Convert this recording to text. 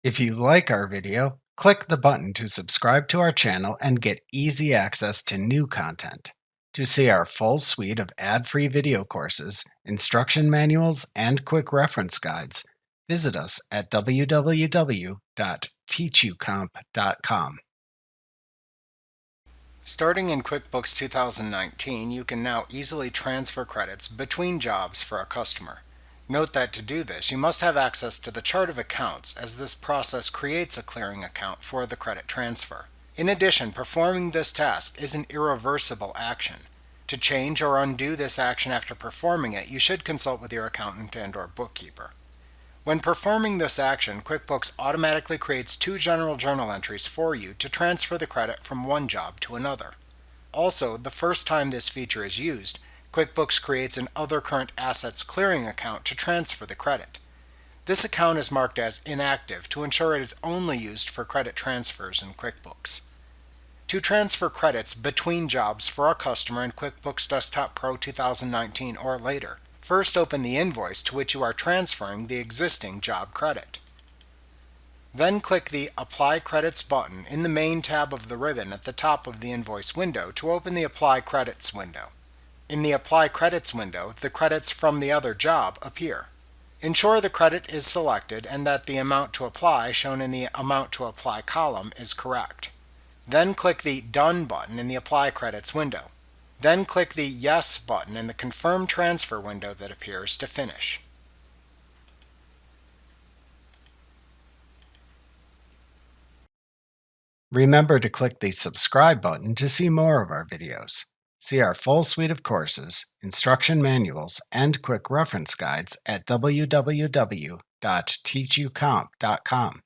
If you like our video, click the button to subscribe to our channel and get easy access to new content. To see our full suite of ad-free video courses, instruction manuals, and quick reference guides, visit us at www.teachucomp.com. Starting in QuickBooks 2019, you can now easily transfer credits between jobs for a customer. Note that to do this, you must have access to the chart of accounts, as this process creates a clearing account for the credit transfer. In addition, performing this task is an irreversible action. To change or undo this action after performing it, you should consult with your accountant and/or bookkeeper. When performing this action, QuickBooks automatically creates two general journal entries for you to transfer the credit from one job to another. Also, the first time this feature is used, QuickBooks creates an Other Current Assets clearing account to transfer the credit. This account is marked as inactive to ensure it is only used for credit transfers in QuickBooks. To transfer credits between jobs for a customer in QuickBooks Desktop Pro 2019 or later, first open the invoice to which you are transferring the existing job credit. Then click the Apply Credits button in the Main tab of the ribbon at the top of the invoice window to open the Apply Credits window. In the Apply Credits window, the credits from the other job appear. Ensure the credit is selected and that the amount to apply shown in the Amount to Apply column is correct. Then click the Done button in the Apply Credits window. Then click the Yes button in the Confirm Transfer window that appears to finish. Remember to click the Subscribe button to see more of our videos. See our full suite of courses, instruction manuals, and quick reference guides at www.teachucomp.com.